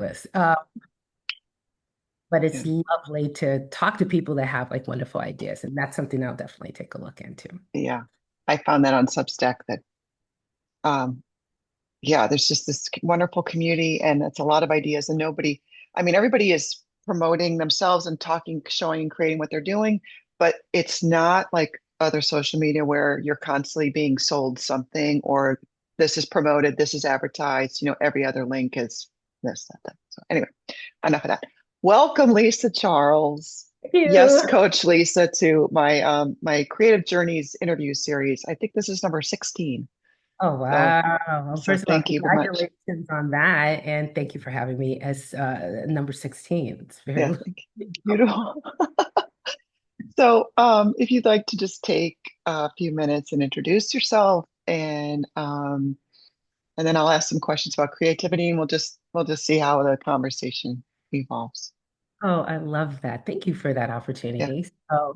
fabulous. But it's Yeah. lovely to talk to people that have like wonderful ideas. And that's something I'll definitely take a look into. Yeah. I found that on Substack that um yeah, there's just this wonderful community and it's a lot of ideas and everybody is promoting themselves and talking, showing and creating what they're doing, but it's not like other social media where you're constantly being sold something or this is promoted, this is advertised, every other link is this, that, that. So anyway, enough of that. Welcome, Lisa Charles. Thank you. Yes, Coach Lisa, to my Creative Journeys interview series. I think this is number 16. Oh, So wow. Well, so first of all, thank you very much. congratulations on that. And thank you for having me as number 16. It's very Yeah, thank you. cool. Beautiful. So, if you'd like to just take a few minutes and introduce yourself, and then I'll ask some questions about creativity, and we'll just see how the conversation evolves. Oh, I love that. Thank you for that Yeah. opportunity. So,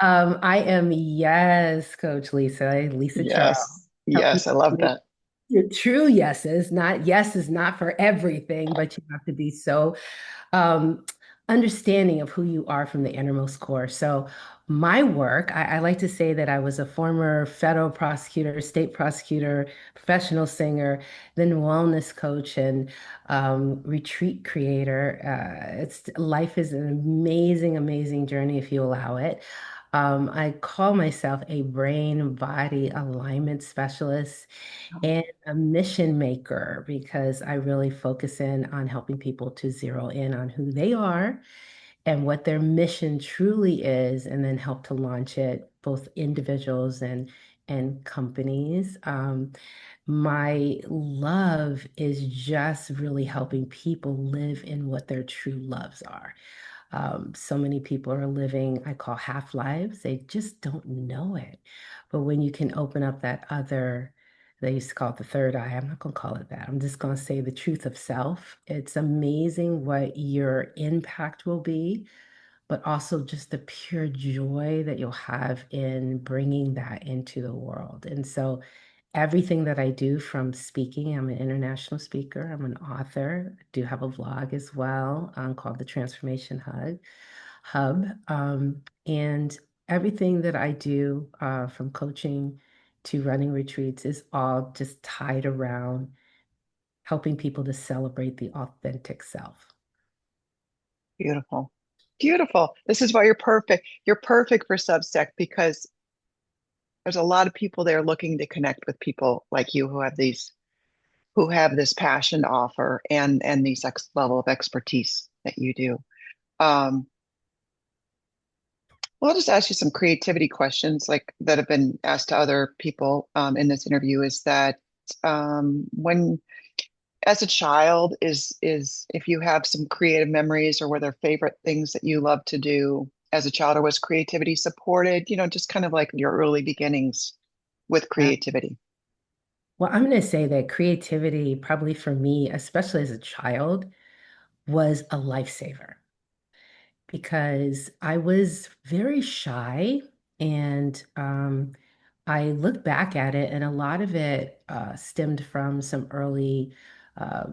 I am, yes, Coach Lisa Charles. Yes. Help Yes, people I love make that. your true yeses. Not yes is not for everything, but you have to be so um, understanding of who you are from the innermost core. So, my work, I like to say that I was a former federal prosecutor, state prosecutor, professional singer, then wellness coach and retreat creator. It's life is an amazing, amazing journey if you allow it. I call myself a brain body alignment specialist and a mission maker because I really focus in on helping people to zero in on who they are and what their mission truly is, and then help to launch it, both individuals and companies. My love is just really helping people live in what their true loves are. So many people are living, I call half lives. They just don't know it. But when you can open up that other, they used to call it the third eye. I'm not going to call it that. I'm just going to say the truth of self. It's amazing what your impact will be, but also just the pure joy that you'll have in bringing that into the world. And so, everything that I do from speaking, I'm an international speaker, I'm an author, I do have a vlog as well called the Transformation Hub. And everything that I do from coaching to running retreats is all just tied around helping people to celebrate the authentic self. Beautiful. Beautiful. This is why you're perfect. You're perfect for Substack because there's a lot of people there looking to connect with people like you who have this passion to offer and these ex level of expertise that you do. Um, well, I'll just ask you some creativity questions like that have been asked to other people in this interview is that when as a child is if you have some creative memories or were there favorite things that you love to do as a child or was creativity supported, just kind of like your early beginnings with Yeah. creativity. Well, I'm going to say that creativity, probably for me, especially as a child, was a lifesaver because I was very shy and I look back at it, and a lot of it stemmed from some early, uh,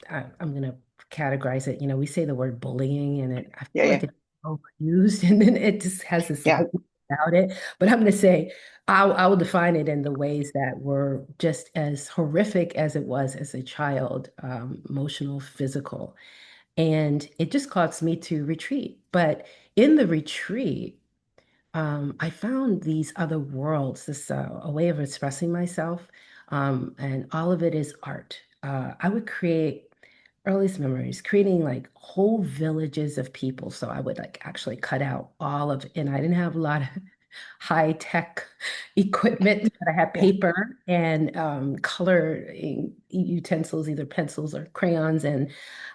I'm going to categorize it. We say the word bullying, and I Yeah, feel yeah, like it's overused, and then it just has this yeah. light about it. But I'm going to say I will define it in the ways that were just as horrific as it was as a child, emotional, physical. And it just caused me to retreat. But in the retreat, I found these other worlds, this a way of expressing myself, and all of it is art. I would create earliest memories, creating like whole villages of people. So I would like actually cut out all of, and I didn't have a lot of high tech equipment, but I had Yeah. paper and coloring utensils, either pencils or crayons, and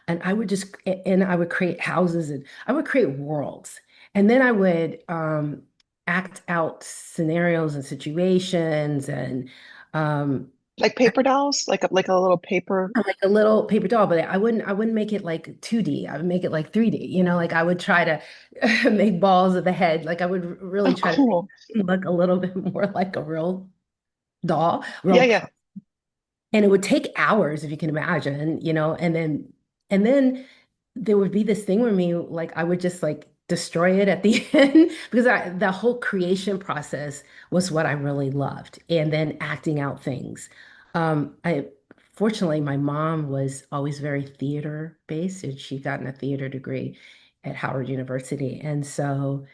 I would just and I would create houses and I would create worlds. And then I would act out scenarios and situations and um, Like paper dolls, like a little paper. like a little paper doll, but I wouldn't make it like 2D. I would make it like 3D. Like I would try to make balls of the head. Like I would really Oh, try to make cool. it look a little bit more like a real doll, Yeah, real yeah. and it would take hours if you can imagine, and then And then there would be this thing where me, like, I would just like destroy it at the end because the whole creation process was what I really loved. And then acting out things. I Fortunately, my mom was always very theater based, and she gotten a theater degree at Howard University. And so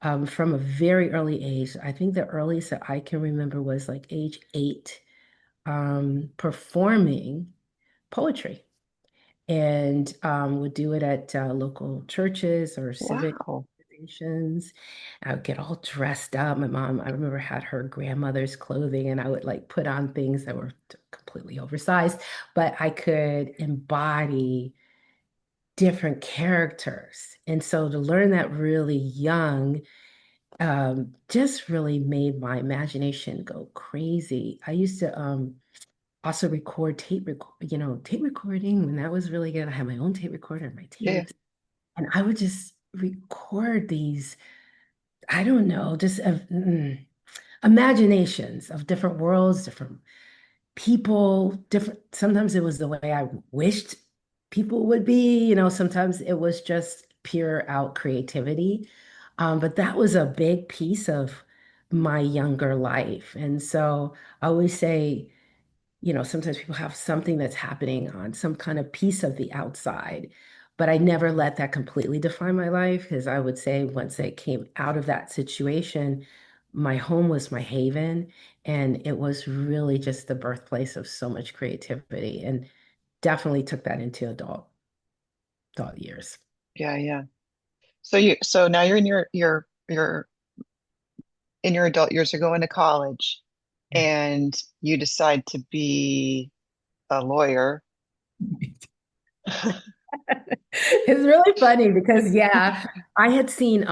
from a very early age, I think the earliest that I can remember was like age 8, performing poetry and would do it at local churches or civic Wow. organizations. I would get all dressed up. My mom, I remember, had her grandmother's clothing, and I would like put on things that were completely oversized, but I could embody different characters. And so to learn that really young just really made my imagination go crazy. I used to also record tape recording when that was really good. I had my own tape recorder and my Yeah, yeah. tapes, and I would just record these, I don't know, just imaginations of different worlds, different people, different. Sometimes it was the way I wished people would be, sometimes it was just pure out creativity. But that was a big piece of my younger life. And so I always say, sometimes people have something that's happening on some kind of piece of the outside, but I never let that completely define my life because I would say once I came out of that situation, my home was my haven, and it was really just the birthplace of so much creativity, and definitely took that into adult years. Yeah, yeah. So now you're in your in your adult years, you're going to college Yeah. and you decide to be a lawyer, It's really funny because yeah, I had seen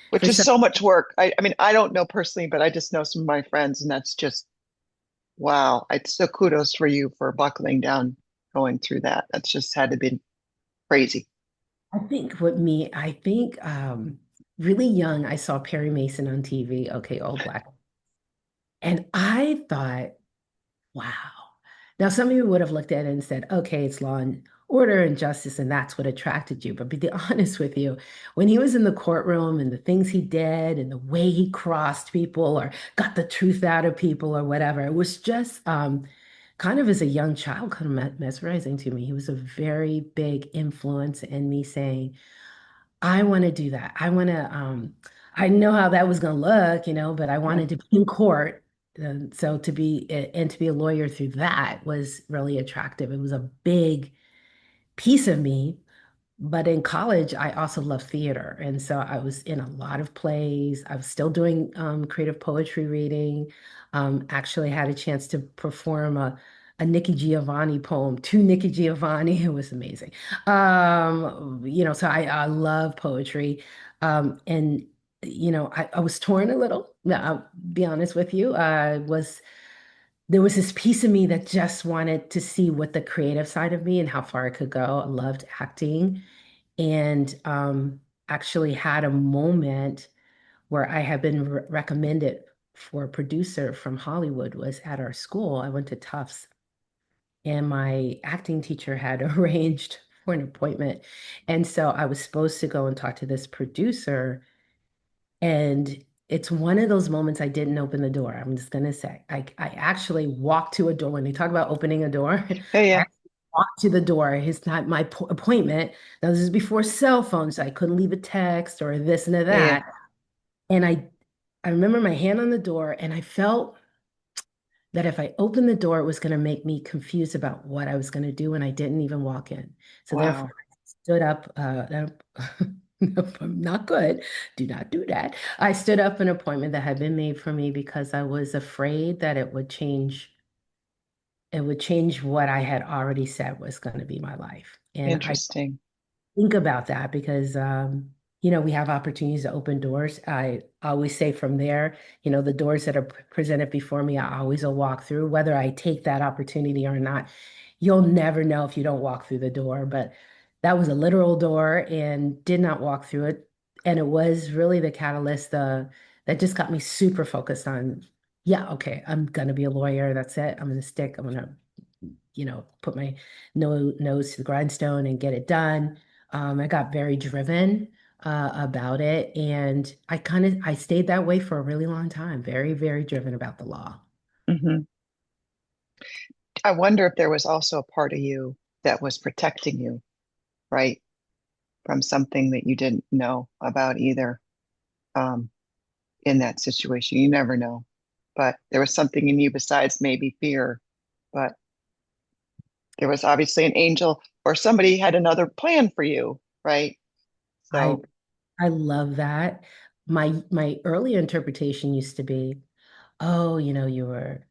which for is some. so much work. I mean, I don't know personally, but I just know some of my friends, and that's just wow. It's so kudos for you for buckling down, going through that. That's just had to be crazy. I think really young, I saw Perry Mason on TV, okay, old black. And I thought, wow. Now, some of you would have looked at it and said, okay, it's law and order and justice, and that's what attracted you. But be honest with you, when he was in the courtroom and the things he did and the way he crossed people or got the truth out of people or whatever, it was just kind of as a young child, kind of mesmerizing to me. He was a very big influence in me saying, I want to do that. I know how that was going to look, but I Yeah, wanted to be in court. And so to be a lawyer through that was really attractive. It was a big piece of me. But in college, I also loved theater. And so I was in a lot of plays. I was still doing creative poetry reading. Actually had a chance to perform a Nikki Giovanni poem to Nikki Giovanni. It was amazing. So I love poetry. And, I was torn a little. I'll be honest with you. There was this piece of me that just wanted to see what the creative side of me and how far I could go. I loved acting and actually had a moment where I had been recommended for a producer from Hollywood was at our school. I went to Tufts, and my acting teacher had arranged for an appointment. And so I was supposed to go and talk to this producer, and it's one of those moments I didn't open the door. I'm just gonna say. I actually walked to a door. When they talk about opening a door, yeah, I yeah, actually walked to the door. It's not my appointment. Now, this is before cell phones, so I couldn't leave a text or this and yeah, yeah. that. And I remember my hand on the door, and I felt that if I opened the door, it was going to make me confused about what I was going to do, and I didn't even walk in. So therefore, Wow. I stood up. I'm not good. Do not do that. I stood up an appointment that had been made for me because I was afraid that it would change. It would change what I had already said was going to be my life. And I Interesting. think about that because we have opportunities to open doors. I always say from there, the doors that are presented before me, I always will walk through, whether I take that opportunity or not. You'll never know if you don't walk through the door, but that was a literal door and did not walk through it. And it was really the catalyst that just got me super focused on, yeah, okay, I'm gonna be a lawyer. That's it. I'm gonna stick. I'm gonna put my nose to the grindstone and get it done. I got very driven about it, and I stayed that way for a really long time. Very, very driven about the law. Hmm. I wonder if there was also a part of you that was protecting you, right, from something that you didn't know about either, um, in that situation. You never know. But there was something in you besides maybe fear, but there was obviously an angel or somebody had another plan for you, right? I So, I love that. My early interpretation used to be, oh, you were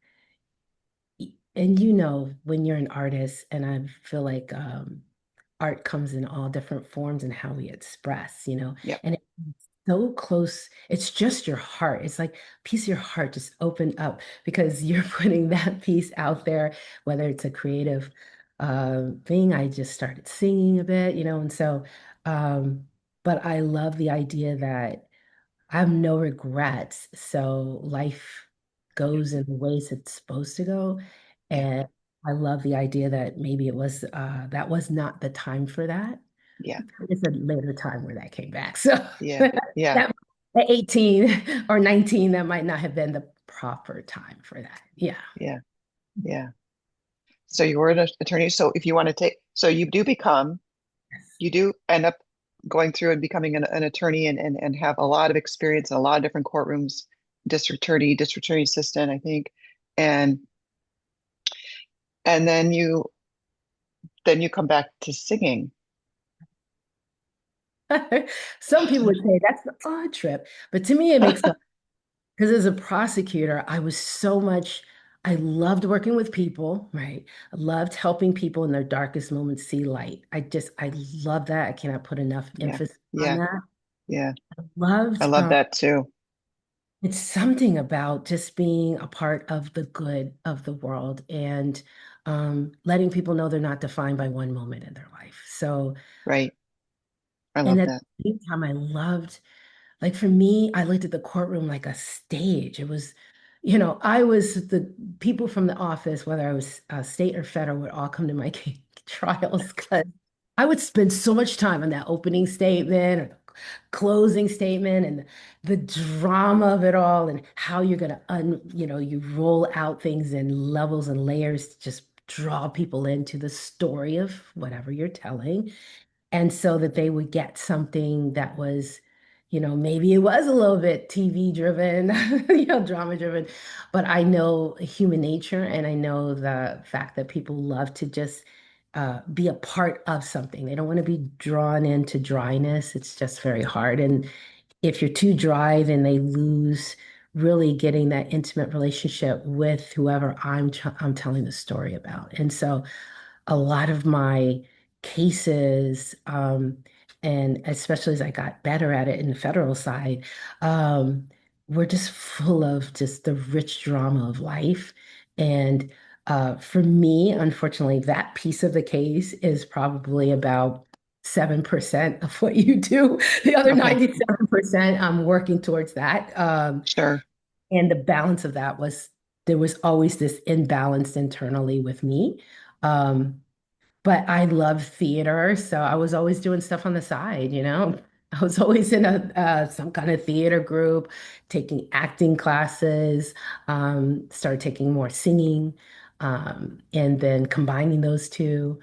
and when you're an artist, and I feel like art comes in all different forms and how we express, yeah, and it's so close. It's just your heart. It's like a piece of your heart just opened up because you're putting that piece out there, whether it's a creative thing. I just started singing a bit, and so, but I love the idea that I have no regrets. So life goes in the ways it's supposed to go. yeah, And I love the idea that maybe that was not the time for that. yeah, It's a later time where that came back. So yeah, that yeah, at 18 or 19, that might not have been the proper time for that. Yeah. yeah, yeah. So you were an attorney. So if you want to take, so you do end up going through and becoming an attorney and have a lot of experience in a lot of different courtrooms, district attorney assistant, I think. And and then you come back to singing. Some people would say that's the odd trip, but to me, it makes sense. Because as a prosecutor, I loved working with people, right? I loved helping people in their darkest moments see light. I love that. I cannot put enough Yeah, emphasis on yeah, that. yeah. I Loved, love that too. it's something about just being a part of the good of the world and letting people know they're not defined by one moment in their life. So, Right. I and love at that. the same time, I loved like for me, I looked at the courtroom like a stage. It was, I was the people from the office, whether I was state or federal, would all come to my trials because I would spend so much time on that opening statement or the closing statement and the drama of it all and how you're going to, you roll out things in levels and layers to just draw people into the story of whatever you're telling. And so that they would get something that was, maybe it was a little bit TV driven, drama driven, but I know human nature and I know the fact that people love to just be a part of something. They don't want to be drawn into dryness. It's just very hard. And if you're too dry, then they lose really getting that intimate relationship with whoever I'm telling the story about. And so a lot of my cases, and especially as I got better at it in the federal side, um, were just full of just the rich drama of life. And for me, unfortunately, that piece of the case is probably about 7% of what you do. The other Okay. 97%, I'm working towards that. Sure. And the balance of that was there was always this imbalance internally with me. Um, but I love theater, so I was always doing stuff on the side. I was always in a some kind of theater group, taking acting classes, started taking more singing, and then combining those two.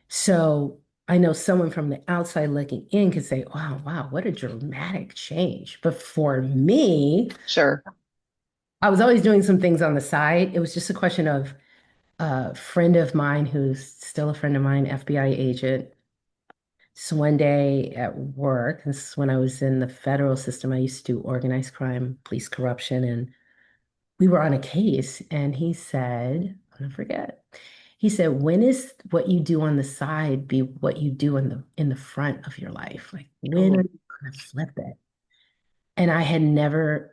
So I know someone from the outside looking in could say, "Wow, wow, what a dramatic change." But for me, Sure. I was always doing some things on the side. It was just a question of a friend of mine who's still a friend of mine, FBI agent. So one day at work, this is when I was in the federal system, I used to do organized crime, police corruption, and we were on a case, and he said, I'll never forget, he said, when is what you do on the side be what you do in the front of your life? Like, when are Oh, you gonna flip it? And I had never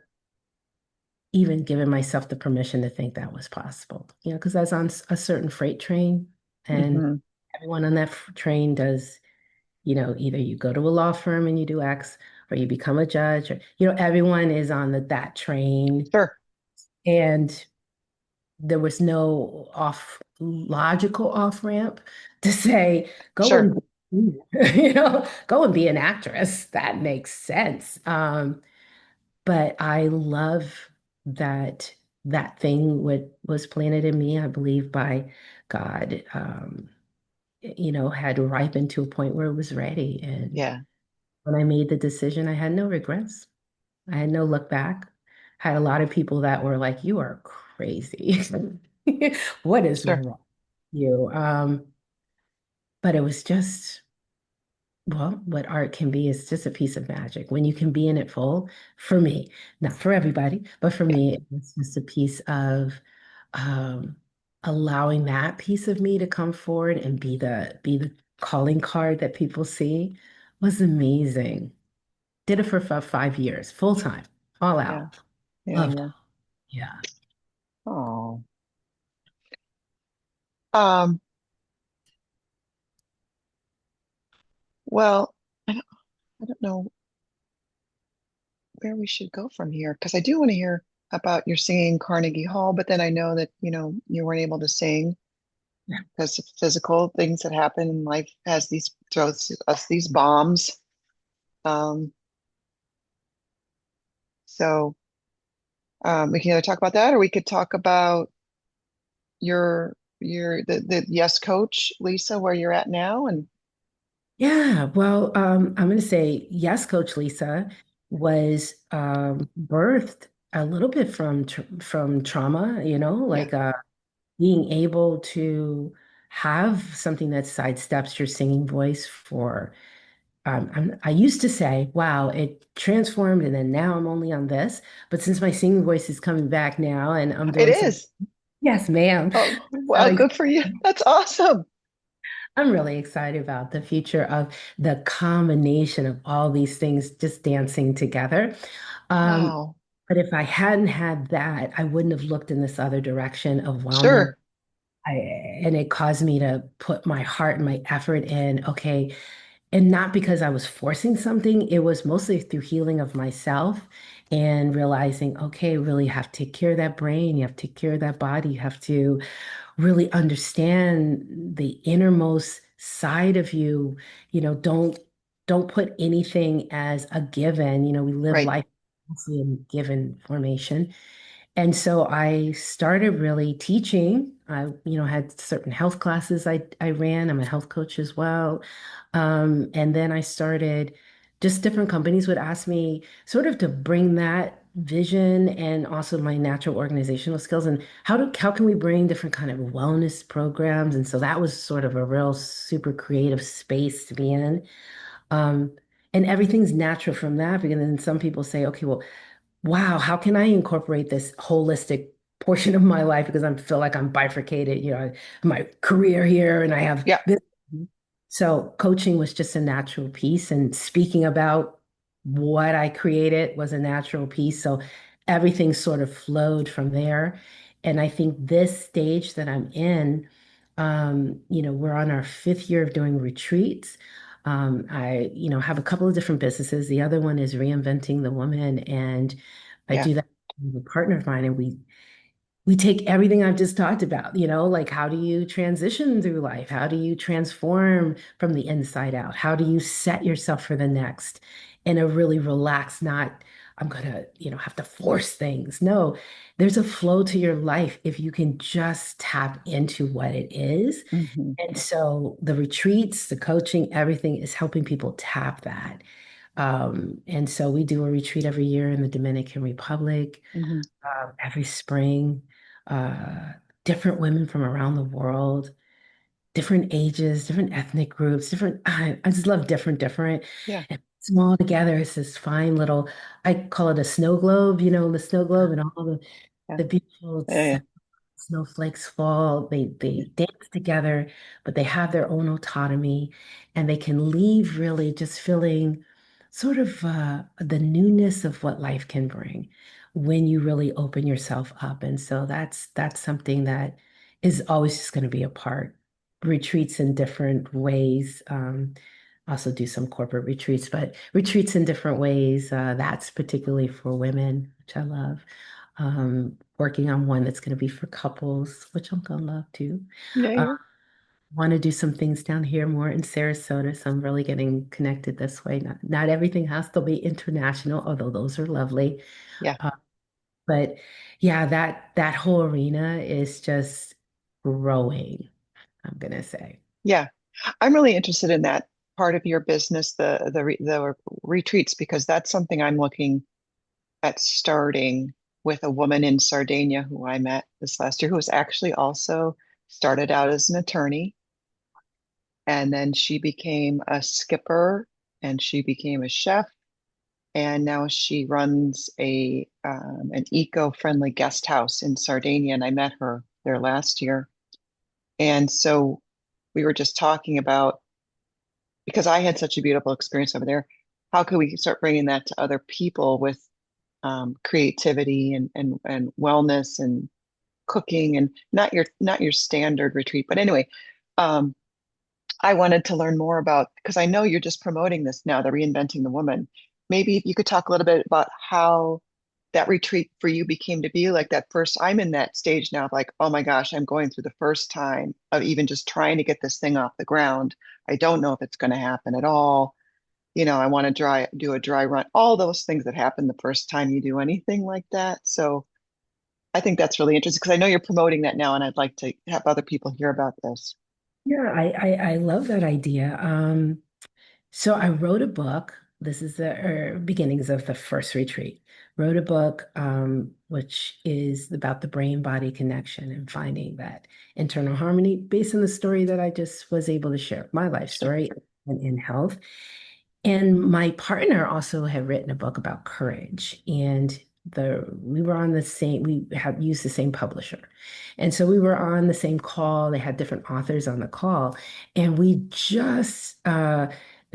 even given myself the permission to think that was possible, because I was on a certain freight train, and hmm. everyone on that train does, either you go to a law firm and you do X, or you become a judge, or, everyone is on that train. Sure. And there was no off logical off-ramp to say, go Sure. and go and be an actress. That makes sense. But I love that that thing what was planted in me, I believe, by God, had ripened to a point where it was ready. And Yeah. when I made the decision, I had no regrets. I had no look back. I had a lot of people that were like, "You are crazy. What is Sure. wrong with you?" But it was just, well, what art can be is just a piece of magic. When you can be in it full, for me, not for everybody, but for Yeah. me, it's just a piece of um, allowing that piece of me to come forward and be the calling card that people see was amazing. Did it for 5 years, full time, all Yeah. out. Yeah. Loved it. Yeah. Yeah. Oh. Um, well, I don't, I don't know where we should go from here because I do want to hear about your singing Carnegie Hall, but then I know that, you weren't able to sing Yeah. because of physical things that happen in life has throws us these bombs. Um, so we can either talk about that or we could talk about the Yes Coach, Lisa, where you're at now. And Yeah, well, I'm going to say yes, Coach Lisa was birthed a little bit from trauma, yeah, like being able to have something that sidesteps your singing voice for. I used to say, wow, it transformed, and then now I'm only on this. But since my singing voice is coming back now, and I'm it doing some, is. yes, ma'am. Oh, So wow, good for you. That's awesome. I'm really excited about the future of the combination of all these things just dancing together. Um, Wow. but if I hadn't had that, I wouldn't have looked in this other direction of wellness. Sure. I, and it caused me to put my heart and my effort in, okay, and not because I was forcing something, it was mostly through healing of myself and realizing, okay, really have to take care of that brain, you have to take care of that body, you have to really understand the innermost side of you. Don't put anything as a given. We live Right. life mostly in given formation. And so I started really teaching. I had certain health classes I ran. I'm a health coach as well. And then I started, just different companies would ask me sort of to bring that vision and also my natural organizational skills and how can we bring different kind of wellness programs? And so that was sort of a real super creative space to be in. Um, and everything's natural from that because then some people say, okay, well, wow, how can I incorporate this holistic portion of my life because I feel like I'm bifurcated, my career here and I have Yeah. this. So coaching was just a natural piece and speaking about what I created was a natural piece. So everything sort of flowed from there. And I think this stage that I'm in, we're on our 5th year of doing retreats. I have a couple of different businesses. The other one is reinventing the woman, and I Yeah. do that with a partner of mine, and we take everything I've just talked about, like how do you transition through life? How do you transform from the inside out? How do you set yourself for the next in a really relaxed, not I'm gonna, have to force things. No, there's a flow to your life if you can just tap into what it is. Hmm. And so the retreats, the coaching, everything is helping people tap that. And so we do a retreat every year in the Dominican Republic, Hmm. every spring. Uh, Different women from around the world, different ages, different ethnic groups, I just love different. Yeah. And it's all together. It's this fine little, I call it a snow globe, the snow globe and all Yeah. the beautiful Yeah. Yeah. snowflakes fall, they dance together, but they have their own autonomy and they can leave really just feeling sort of the newness of what life can bring when you really open yourself up. And so that's something that is always just going to be a part. Retreats in different ways. Also do some corporate retreats, but retreats in different ways. That's particularly for women, which I love. working on one that's going to be for couples, which I'm going to love too. Yeah, Uh, yeah. want to do some things down here more in Sarasota, so I'm really getting connected this way. Not everything has to be international, although those are lovely. Yeah. Uh, but yeah, that whole arena is just growing, I'm gonna say. Yeah. I'm really interested in that part of your business, the retreats, because that's something I'm looking at starting with a woman in Sardinia who I met this last year, who was actually also started out as an attorney, and then she became a skipper, and she became a chef, and now she runs a an eco-friendly guest house in Sardinia, and I met her there last year. And so we were just talking about, because I had such a beautiful experience over there, how could we start bringing that to other people with creativity and wellness and cooking, and not your standard retreat. But anyway, um, I wanted to learn more about, because I know you're just promoting this now, the reinventing the woman. Maybe if you could talk a little bit about how that retreat for you became to be like that first. I'm in that stage now of like, oh my gosh, I'm going through the first time of even just trying to get this thing off the ground. I don't know if it's going to happen at all. I want to do a dry run, all those things that happen the first time you do anything like that. So I think that's really interesting because I know you're promoting that now, and I'd like to have other people hear about this. Yeah, I love that idea. So I wrote a book. This is the beginnings of the first retreat. Wrote a book, which is about the brain-body connection and finding that internal harmony based on the story that I just was able to share, my life Sure. story and in health. And my partner also had written a book about courage, and we were on the same, we have used the same publisher. And so we were on the same call. They had different authors on the call, and we just there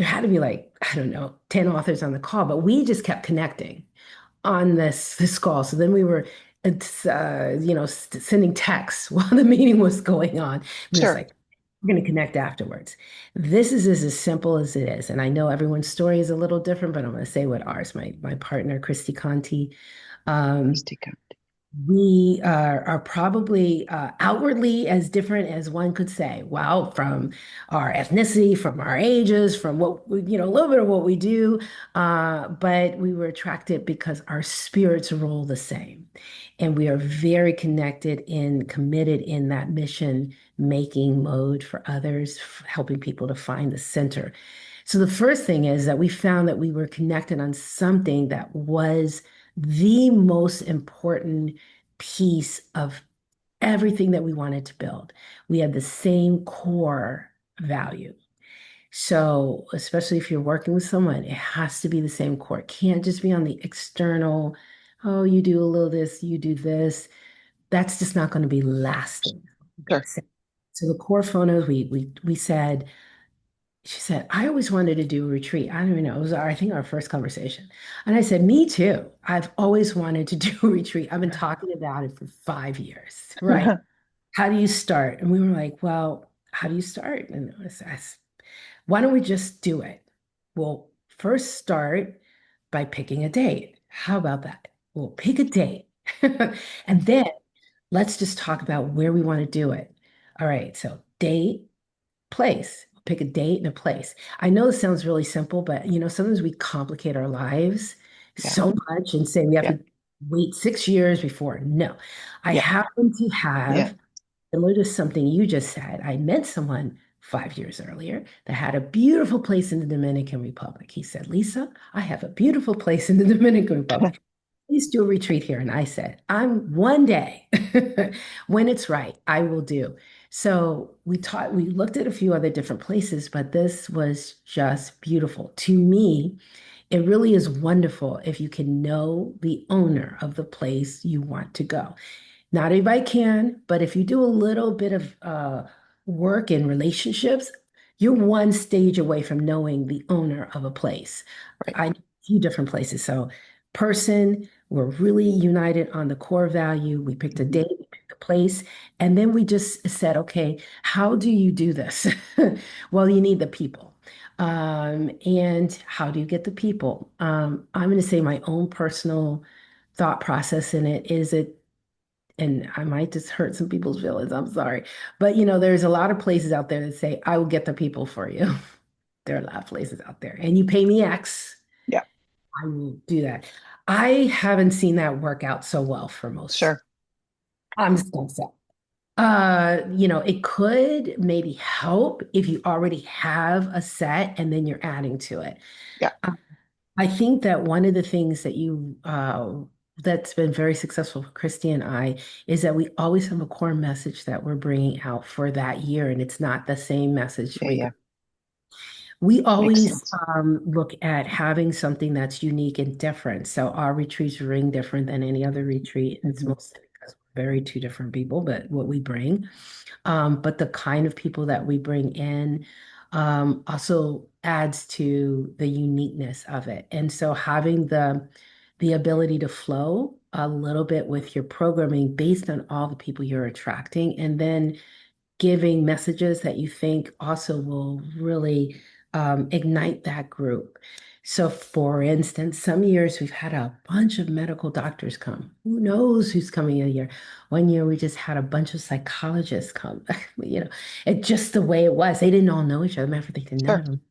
had to be like, I don't know, 10 authors on the call, but we just kept connecting on this call. So then we were sending texts while the meeting was going on. We was Sure. like, we're going to connect afterwards. This is as simple as it is. And I know everyone's story is a little different, but I'm going to say what ours, my partner, Christy Conti, um, Christika. we are probably outwardly as different as one could say. Well, from our ethnicity, from our ages, from a little bit of what we do. But we were attracted because our spirits roll the same. And we are very connected and committed in that mission making mode for others, helping people to find the center. So the first thing is that we found that we were connected on something that was the most important piece of everything that we wanted to build. We had the same core value. So, especially if you're working with someone, it has to be the same core. It can't just be on the external, oh, you do a little this, you do this. That's just not going to be lasting. Sure. So the core photos, we said, she said, I always wanted to do a retreat. I don't even know. It was I think our first conversation. And I said, me too. I've always wanted to do a retreat. I've been talking about it for 5 years. Right. How do you start? And we were like, well, how do you start? And why don't we just do it? Well, first start by picking a date. How about that? We'll pick a date. And then let's just talk about where we want to do it. All right. So date, place. Pick a date and a place. I know this sounds really simple, but sometimes we complicate our lives Yeah. so much and say we have Yeah. to wait 6 years before. No, I Yeah. happen to Yeah. have, similar to something you just said, I met someone 5 years earlier that had a beautiful place in the Dominican Republic. He said, Lisa, I have a beautiful place in the Dominican Republic. Please do a retreat here. And I said, I'm one day when it's right, I will do. So we looked at a few other different places, but this was just beautiful. To me, it really is wonderful if you can know the owner of the place you want to go. Not everybody can, but if you do a little bit of work in relationships, you're one stage away from knowing the owner of a place. Right. I know a few different places. So, person, we're really united on the core value. We picked a Mhm. date, we picked a place, and then we just said, okay, how do you do this? Well, you need the people. And how do you get the people? I'm going to say my own personal thought process in it is it and I might just hurt some people's feelings. I'm sorry. But there's a lot of places out there that say, I will get the people for you. There are a lot of places out there. And you pay me X, Yeah, I will do that. I haven't seen that work out so well for most. sure. I'm just gonna say. It could maybe help if you already have a set and then you're adding to it. Yeah, I think that one of the things that's been very successful for Christy and I is that we always have a core message that we're bringing out for that year, and it's not the same message. yeah, yeah. We Makes always sense. look at having something that's unique and different. So our retreats ring different than any other retreat. It's Hmm. mostly because we're very two different people, but what we bring. But the kind of people that we bring in also adds to the uniqueness of it. And so having the ability to flow a little bit with your programming based on all the people you're attracting, and then giving messages that you think also will really ignite that group. So, for instance, some years we've had a bunch of medical doctors come. Who knows who's coming a year? One year we just had a bunch of psychologists come. It's just the way it was. They didn't all know each other. Matter of fact, they did none Sure. of them.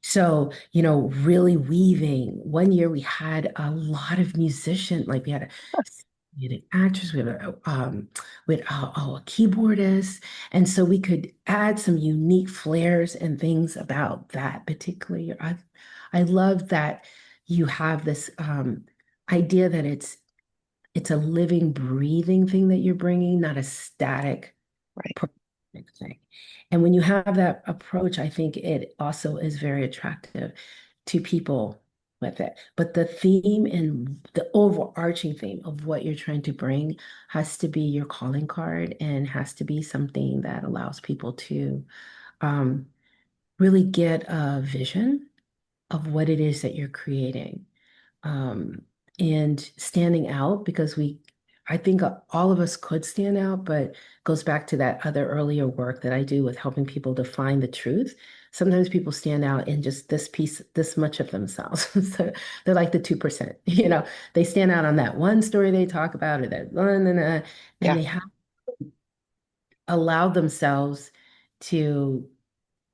So, really weaving. One year we had a lot of musicians, like we had an actress, we had a keyboardist, and so we could add some unique flares and things about that particular year. I love that you have this idea that it's a living, breathing thing that you're bringing, not a static Right. perfect thing. And when you have that approach, I think it also is very attractive to people with it. But the theme and the overarching theme of what you're trying to bring has to be your calling card and has to be something that allows people to um, really get a vision of what it is that you're creating um, and standing out because I think all of us could stand out, but it goes back to that other earlier work that I do with helping people define the truth. Sometimes people stand out in just this piece, this much of themselves. So they're like the 2%, they stand out on that one story they talk about or that one, and Yeah. they have allowed themselves to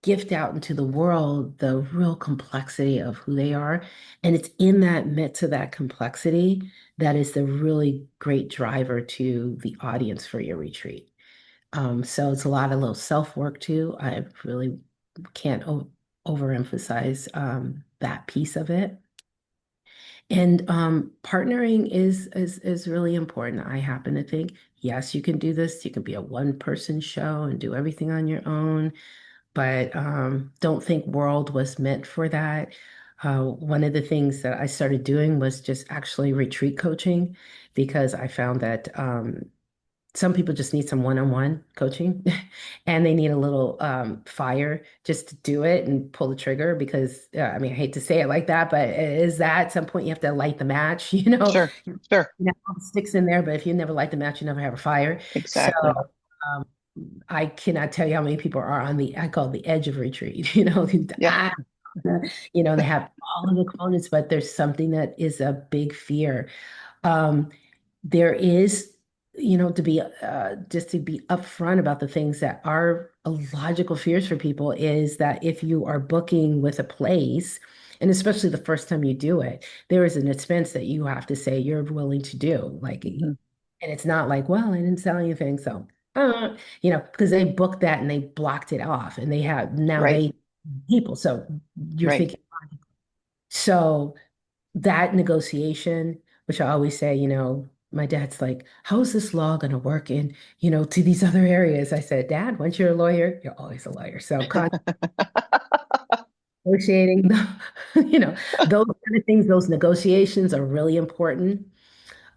gift out into the world the real complexity of who they are. And it's in that midst of that complexity that is the really great driver to the audience for your retreat. So it's a lot of little self-work too. I really can't overemphasize that piece of it. And partnering is really important. I happen to think, yes, you can do this. You can be a one-person show and do everything on your own, but don't think world was meant for that. One of the things that I started doing was just actually retreat coaching because I found that some people just need some one-on-one coaching and they need a little fire just to do it and pull the trigger because I mean, I hate to say it like that, but it is that at some point you have to light the match, Sure. Sure. all the sticks in there, but if you never light the match, you never have a fire. So Exactly. um, I cannot tell you how many people are on I call it the edge of retreat, Yeah. ah, they have all of the components, but there's something that is a big fear. Um, there is, to be just to be upfront about the things that are logical fears for people is that if you are booking with a place, and especially the first time you do it, there is an expense that you have to say you're willing to do. Like, Hmm. and it's not like, well, I didn't sell anything, so because they booked that and they blocked it off, and they have now Right. they people. So you're Right. thinking, so that negotiation, which I always say, my dad's like, how is this law going to work in, to these other areas? I said, Dad, once you're a lawyer, you're always a lawyer. So negotiating, those kind of things, those negotiations are really important.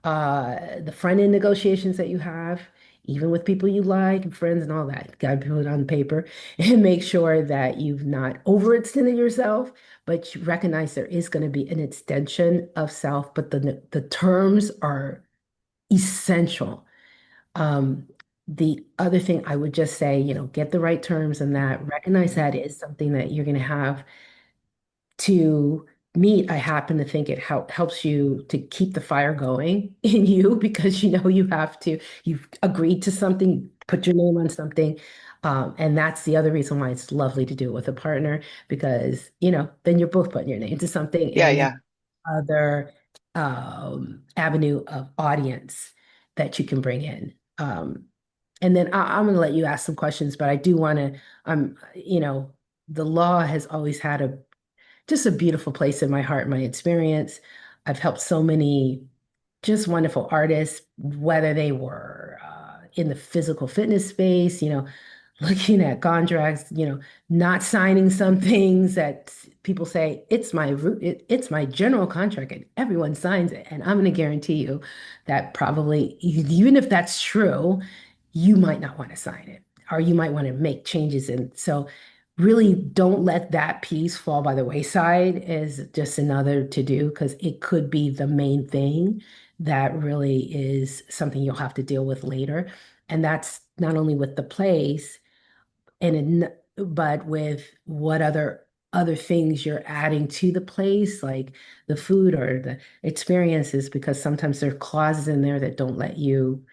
The front end negotiations that you have, even with people you like and friends and all that, got to put it on paper and make sure that you've not overextended yourself, but you recognize there is going to be an extension of self, but the terms are essential. Um, the other thing I would just say, get the right terms and that recognize that is something that you're going to have to. meet, I happen to think it helps you to keep the fire going in you because you know you've agreed to something, put your name on something. And that's the other reason why it's lovely to do it with a partner because, then you're both putting your name to something Yeah, and then yeah. other avenue of audience that you can bring in. And then I'm going to let you ask some questions, but I do want to, the law has always had just a beautiful place in my heart, my experience. I've helped so many just wonderful artists, whether they were in the physical fitness space, looking at contracts, not signing some things that people say it's my general contract and everyone signs it. And I'm going to guarantee you that probably, even if that's true, you might not want to sign it or you might want to make changes. And so really don't let that piece fall by the wayside as just another to do because it could be the main thing that really is something you'll have to deal with later. And that's not only with the place but with what other things you're adding to the place, like the food or the experiences, because sometimes there are clauses in there that don't let you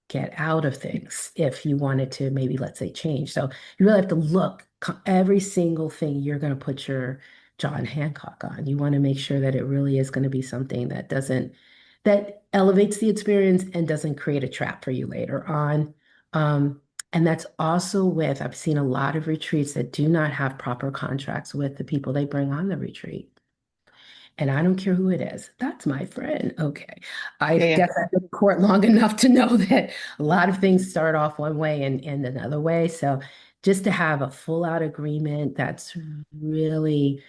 get out of things if you wanted to maybe let's say change. So you really have to look every single thing you're going to put your John Hancock on. You want to make sure that it really is going to be something that elevates the experience and doesn't create a trap for you later on. And that's also with, I've seen a lot of retreats that do not have proper contracts with the people they bring on the retreat. And I don't care who it is. That's my friend. Okay. I Yeah, yeah. guess I've been in court long enough to know that a lot of things start off one way and another way. So just to have a full out agreement that's really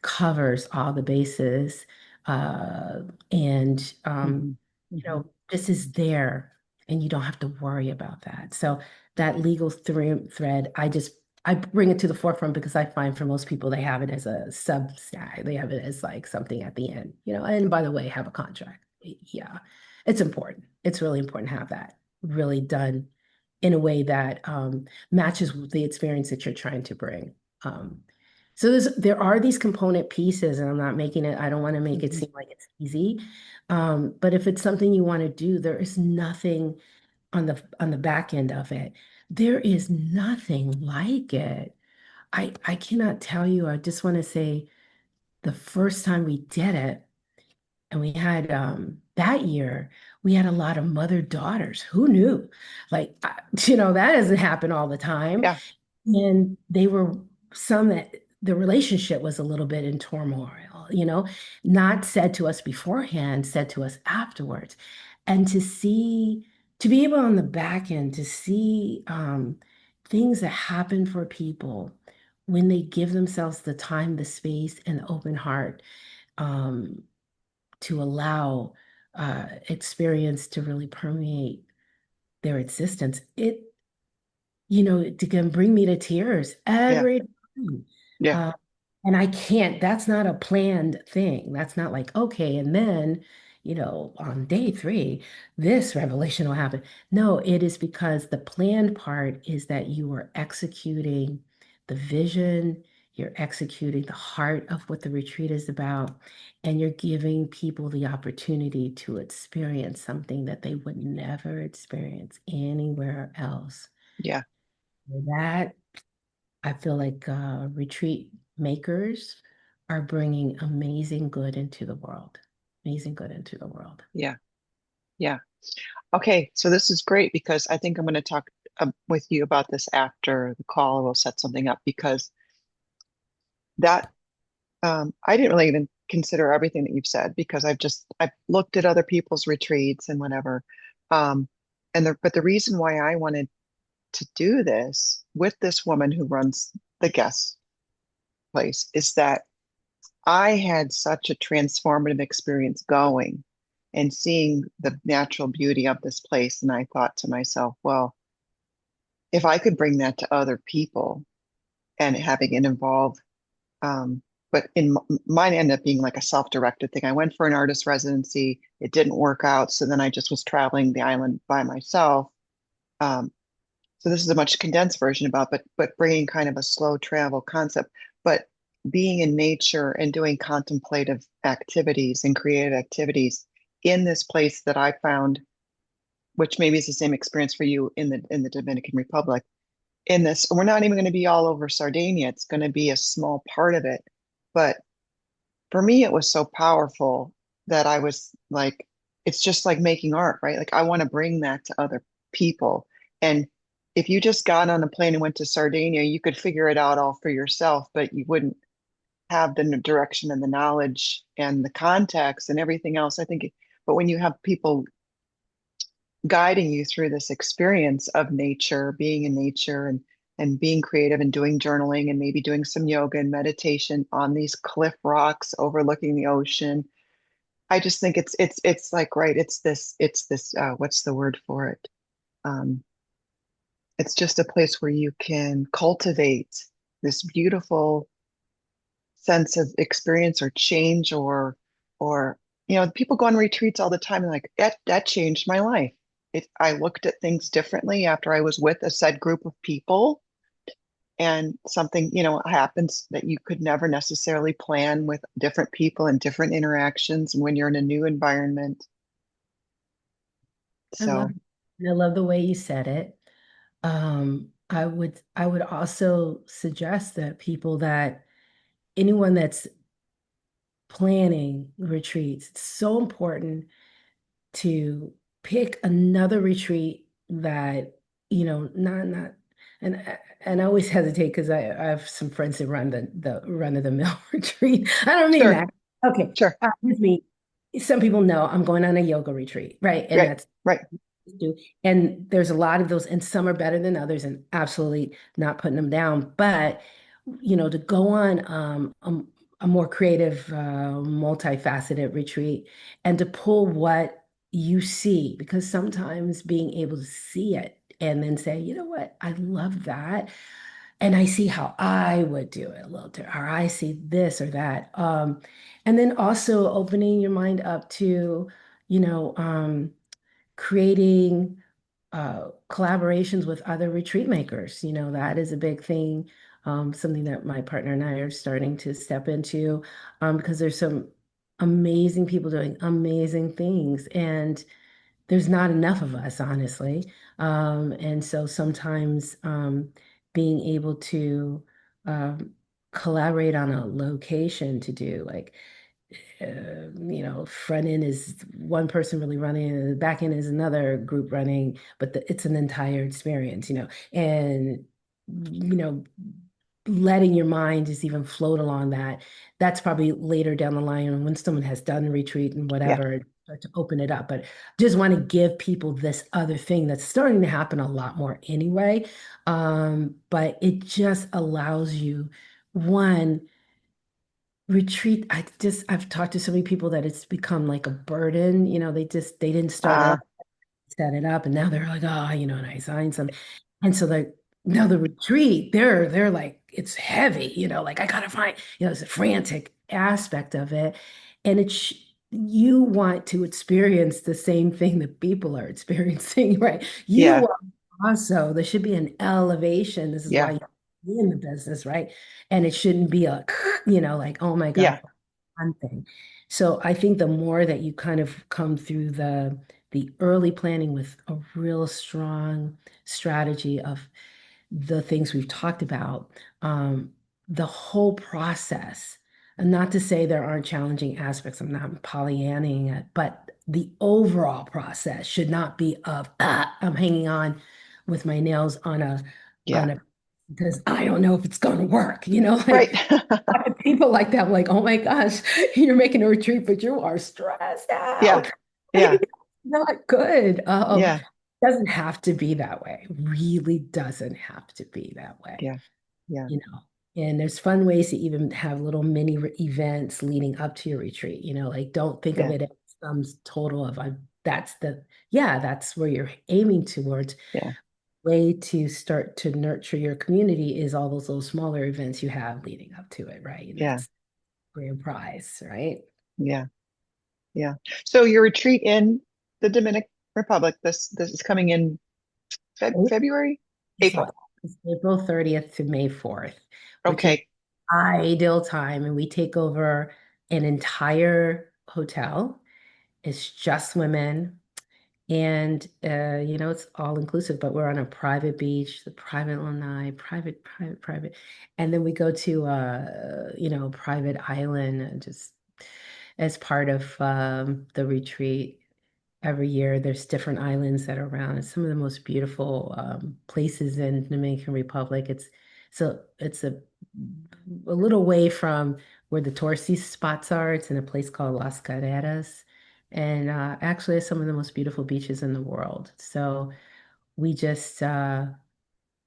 covers all the bases and Hmm. Hmm. this is there and you don't have to worry about that. So that legal thread, I bring it to the forefront because I find for most people they have it as a substack. They have it as like something at the end, and by the way, have a contract. Yeah, it's important. It's really important to have that really done in a way that matches the experience that you're trying to bring. Um, so there are these component pieces, and I don't want to make it Hmm. seem like it's easy. But if it's something you want to do, there is nothing on the back end of it. There is nothing like it. I cannot tell you. I just want to say the first time we did it, and we had that year, we had a lot of mother daughters. Who knew? Like, that doesn't happen all the time. Yeah, And they were some that the relationship was a little bit in turmoil, not said to us beforehand, said to us afterwards. And to be able on the back end to see things that happen for people when they give themselves the time, the space, and the open heart um, to allow experience to really permeate their existence. It can bring me to tears yeah, every time. yeah, Uh, and I can't, that's not a planned thing. That's not like, okay, and then, on day three, this revelation will happen. No, it is because the planned part is that you are executing the vision, you're executing the heart of what the retreat is about, and you're giving people the opportunity to experience something that they would never experience anywhere else. yeah, That I feel like retreat makers are bringing amazing good into the world. Amazing good into the world. yeah, yeah. Okay, so this is great because I think I'm going to talk with you about this after the call. We'll set something up because that I didn't really even consider everything that you've said because I've looked at other people's retreats and whatever. Um, but the reason why I wanted to do this with this woman who runs the guest place is that I had such a transformative experience going and seeing the natural beauty of this place. And I thought to myself, well, if I could bring that to other people and having it involve, um, but mine ended up being like a self-directed thing. I went for an artist residency. It didn't work out. So then I just was traveling the island by myself. Um, so this is a much condensed version about, but bringing kind of a slow travel concept. But being in nature and doing contemplative activities and creative activities in this place that I found, which maybe is the same experience for you in the Dominican Republic. In this, we're not even going to be all over Sardinia. It's going to be a small part of it. But for me, it was so powerful that I was like, it's just like making art, right? Like I want to bring that to other people. And if you just got on a plane and went to Sardinia, you could figure it out all for yourself, but you wouldn't have the direction and the knowledge and the context and everything else. I think, but when you have people guiding you through this experience of nature, being in nature and being creative and doing journaling and maybe doing some yoga and meditation on these cliff rocks overlooking the ocean. I just think it's like right, it's this what's the word for it? Um, it's just a place where you can cultivate this beautiful sense of experience or change or people go on retreats all the time and like that changed my life. I looked at things differently after I was with a said group of people, and something happens that you could never necessarily plan with different people and different interactions and when you're in a new environment. I love So it. And I love the way you said it. I would also suggest that anyone that's planning retreats, it's so important to pick another retreat that, not and I always hesitate because I have some friends that run the run of the mill retreat. I don't mean sure, that. Okay. sure, With me, some people know I'm going on a yoga retreat, right? And right, that's right, do. And there's a lot of those, and some are better than others, and absolutely not putting them down. But, to go on a more creative, multifaceted retreat and to pull what you see, because sometimes being able to see it and then say, you know what, I love that. And I see how I would do it a little different, or I see this or that. And then also opening your mind up to, you know, creating collaborations with other retreat makers. That is a big thing, something that my partner and I are starting to step into, because there's some amazing people doing amazing things, and there's not enough of us, honestly. And so sometimes being able to um, collaborate on a location to do like front end is one person really running, and the back end is another group running, but it's an entire experience, and you know, letting your mind just even float along that. That's probably later down the line when someone has done the retreat and yeah, whatever, start to open it up. But just want to give people this other thing that's starting to happen a lot more anyway. But it just allows you one retreat. I've talked to so many people that it's become like a burden. They didn't start uh, out, set it up, and now they're like, oh, and I signed some. And so like now the retreat, they're like, it's heavy, like I gotta find, it's a frantic aspect of it. And you want to experience the same thing that people are experiencing, right? You yeah, want also, there should be an elevation. This is why yeah, you're in the business, right? And it shouldn't be a, like, oh my gosh, yeah, one thing. So I think the more that you kind of come through the early planning with a real strong strategy of the things we've talked about, um, the whole process, and not to say there aren't challenging aspects, I'm not Pollyanning it, but the overall process should not be of, I'm hanging on with my nails yeah, on a, because I don't know if it's going to work, right. like people like that, I'm like, oh my gosh, you're making a retreat, but you are stressed Yeah, out. yeah, Not good. yeah, Doesn't have to be that way. Really doesn't have to be that way, yeah, yeah, you know. And there's fun ways to even have little mini events leading up to your retreat. Like don't think of yeah, it as some total of that's where you're aiming towards. yeah, Way to start to nurture your community is all those little smaller events you have leading up to it, right? And yeah, that's grand prize, right? yeah, yeah. So your retreat in the Dominican Republic, this is coming in Oh, February, it's April. like it's April 30th to May 4th, which is Okay. ideal time, and we take over an entire hotel. It's just women. And it's all inclusive, but we're on a private beach, the private alumni, private. And then we go to private island just as part of the retreat. Every year there's different islands that are around. It's some of the most beautiful places in Dominican Republic. It's a little way from where the touristy spots are. It's in a place called Las Carreras. And actually, it's some of the most beautiful beaches in the world. So we just allow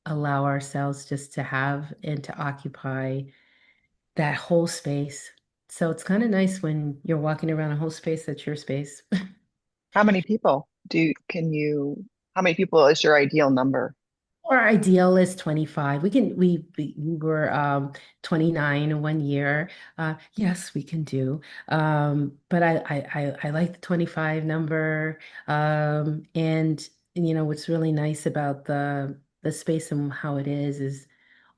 ourselves just to have and to occupy that whole space. So it's kind of nice when you're walking around a whole space that's your space. How many people how many people is your ideal number? Our ideal is 25. We were 29 in 1 year. Yes, we can do. But I like the 25 number. And what's really nice about the space and how it is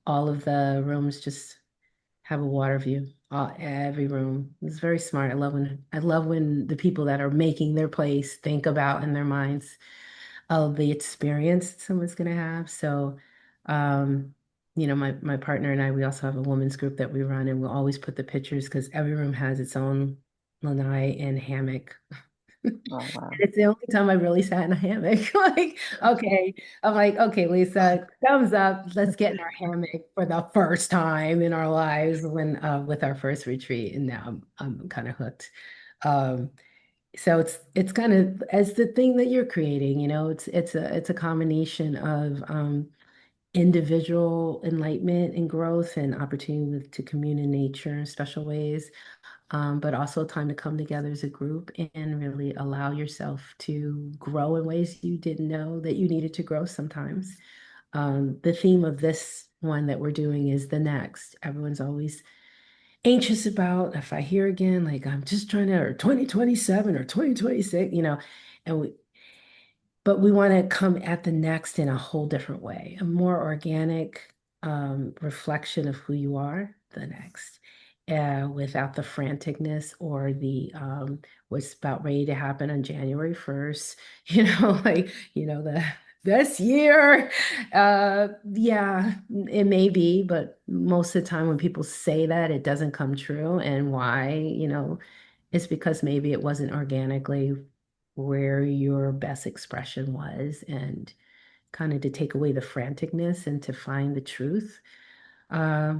all of the rooms just have a water view. Every room. It's very smart. I love when the people that are making their place think about in their minds of the experience someone's gonna have. So, um, my partner and I, we also have a women's group that we run, and we'll always put the pictures because every room has its own lanai and hammock. Oh, wow. It's the only time I really sat in a hammock. I'm like, okay, Lisa, thumbs up. Let's get in our hammock for the first time in our lives when with our first retreat, and now I'm kind of hooked. Um, so it's kind of as the thing that you're creating, it's a combination of individual enlightenment and growth and opportunity to commune in nature in special ways, but also time to come together as a group and really allow yourself to grow in ways you didn't know that you needed to grow sometimes. The theme of this one that we're doing is the next. Everyone's always anxious about if I hear again, like I'm just trying to, or 2027 or 2026, and but we want to come at the next in a whole different way, a more organic reflection of who you are, the next, without the franticness or the what's about ready to happen on January 1st, like, the this year. Yeah, it may be, but most of the time when people say that, it doesn't come true. And why, it's because maybe it wasn't organically where your best expression was and kind of to take away the franticness and to find the truth. Uh,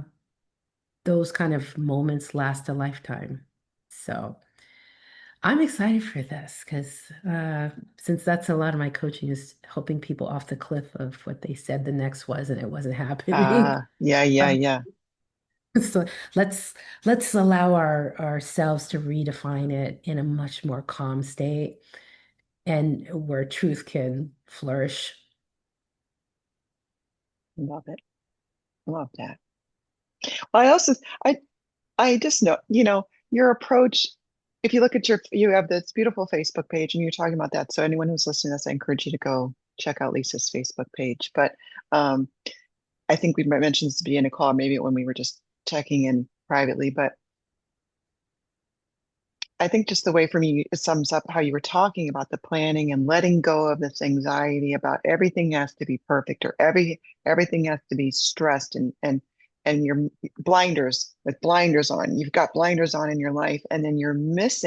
those kind of moments last a lifetime. So I'm excited for this because since that's a lot of my coaching is helping people off the cliff of what they said the next was and it wasn't happening. Yeah, yeah, Um, yeah. so let's let's allow ourselves to redefine it in a much more calm state and where truth can flourish. Love it. Love that. Well, I also I just know, your approach, if you look at you have this beautiful Facebook page and you're talking about that. So anyone who's listening to this, I encourage you to go check out Lisa's Facebook page. But um, I think we might mention this to be in a call, maybe when we were just checking in privately, but I think just the way for me it sums up how you were talking about the planning and letting go of this anxiety about everything has to be perfect or everything has to be stressed and your blinders with blinders on. You've got blinders on in your life, and then you miss.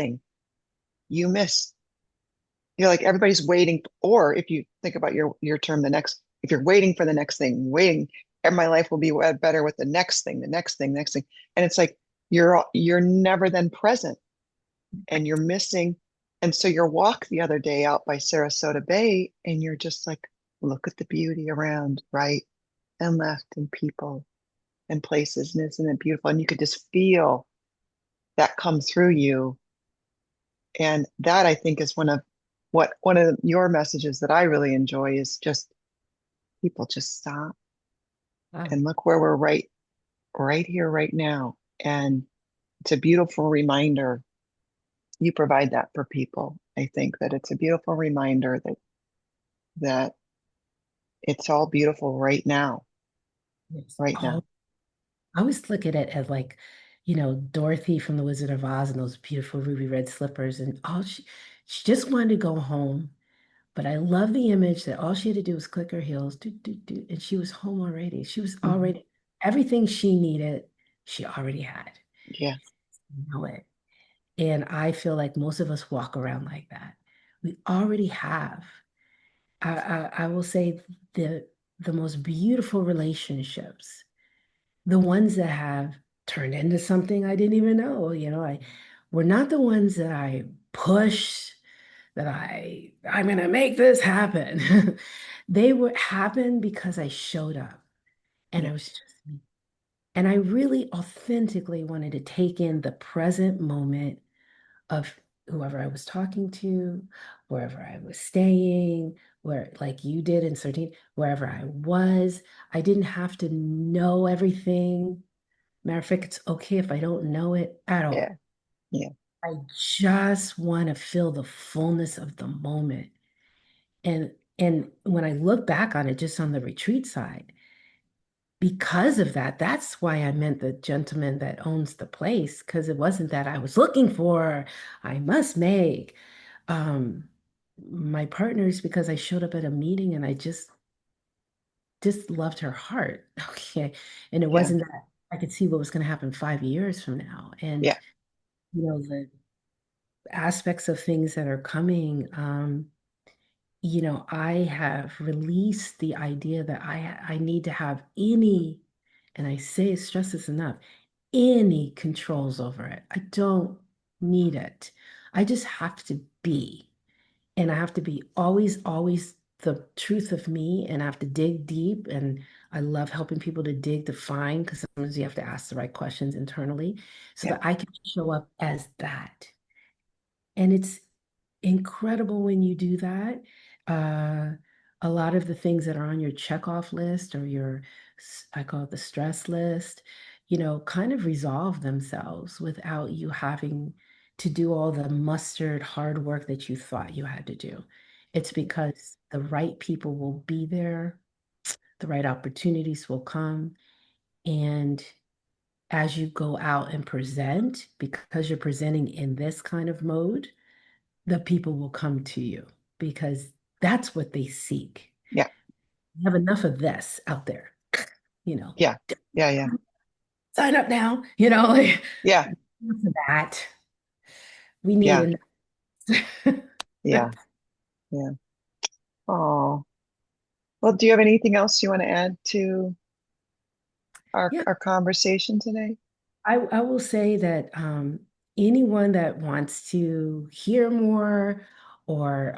You're like everybody's waiting, or if you think about your term, if you're waiting for the next thing, waiting, and my life will be better with the next thing, the next thing, next thing. And it's like you're never then present and you're missing. And so your walk the other day out by Sarasota Bay, and you're just like, look at the beauty around, right and left, and people and places, and isn't it beautiful? And you could just feel that come through you. And that I think is one of your messages that I really enjoy is just people just stop Wow. and look where we're right here, right now. And it's a beautiful reminder. You provide that for people. I think that it's a beautiful reminder that it's all beautiful right now, Yes. right Oh, now. I always look at it as like, Dorothy from The Wizard of Oz and those beautiful ruby red slippers. And she just wanted to go home. But I love the image that all she had to do was click her heels, do, do, do, and she was home already. She was Mhm. already, everything she needed, she already had. Yeah, You know it. And I feel like most of us walk around like that. We already have. I will say the the most beautiful relationships, the ones that have turned into something I didn't even know, were not the ones that I pushed, that I'm gonna make this happen. They would happen because I showed up and yeah, I was just me. And I really authentically wanted to take in the present moment of whoever I was talking to, wherever I was staying, where, like you did in 13, wherever I was. I didn't have to know everything. Matter of fact, it's okay if I don't know it at yeah, all. yeah, I just want to feel the fullness of the moment. And when I look back on it, just on the retreat side, because of that, that's why I meant the gentleman that owns the place, because it wasn't that I was looking for, I must make. Um, my partners, because I showed up at a meeting and I just loved her heart. Okay. And it yeah, wasn't that I could see what was going to happen 5 years from now. And, yeah, the aspects of things that are coming, I have released the idea that I need to have any, and I say stress this enough, any controls over it. I don't need it. I just have to be. And I have to be always, always the truth of me. And I have to dig deep. And I love helping people to dig to find, because sometimes you have to ask the right questions internally so yeah, that I can show up as that. And it's incredible when you do that. Uh, a lot of the things that are on your checkoff list or I call it the stress list, kind of resolve themselves without you having to do all the mustard hard work that you thought you had to do. It's because the right people will be there, the right opportunities will come. And as you go out and present, because you're presenting in this kind of mode, the people will come to you because that's what they seek. yeah, We have enough of this out there, you know. yeah, yeah, yeah, Sign up now, like yeah, for that. We need yeah, enough. yeah, yeah. Oh, well, do you have anything else you want to add to Yeah, our conversation today? I will say that anyone that wants to hear more or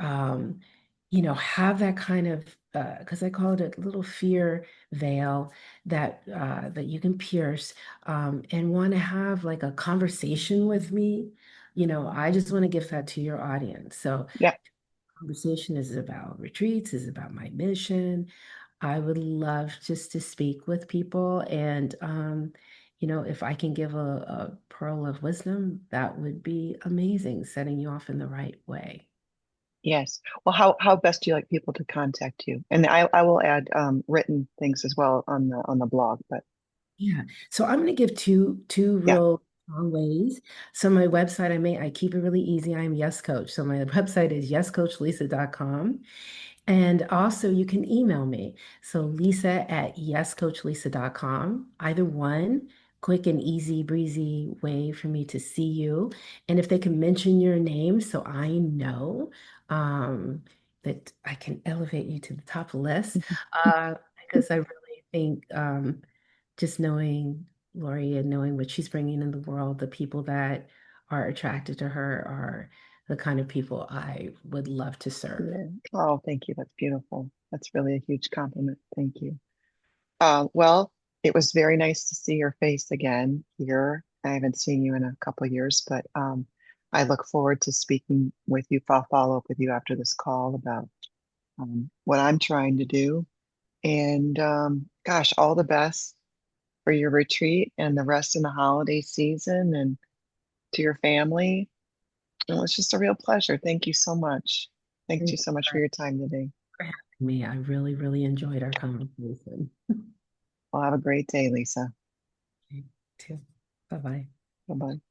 have that kind of because I call it a little fear veil that you can pierce and want to have like a conversation with me, I just want to give that to your audience. So Yeah, conversation is about retreats, is about my mission. I would love just to speak with people. And, if I can give a pearl of wisdom, that would be amazing, setting you off in the right way. yes. Well, how best do you like people to contact you? And I will add written things as well on the blog, but Yeah. So I'm going to give two yeah, real strong ways. So my website, I keep it really easy. I'm Yes Coach. So my website is yescoachlisa.com. And also, you can email me. So, Lisa at yescoachlisa.com. Either one, quick and easy, breezy way for me to see you. And if they can mention your name so I know um, that I can elevate you to the top of the list, because I really think just knowing Lori and knowing what she's bringing in the world, the people that are attracted to her are the kind of people I would love to serve. yeah. Oh, thank you. That's beautiful. That's really a huge compliment. Thank you. Well, it was very nice to see your face again here. I haven't seen you in a couple of years, but I look forward to speaking with you. I'll follow up with you after this call about what I'm trying to do. And gosh, all the best for your retreat and the rest in the holiday season and to your family. It was just a real pleasure. Thank you so much. Thank you Thank you so much for your time today. for having me. I really, really enjoyed our conversation. Well, have a great day, Lisa. too. Bye bye. Bye-bye.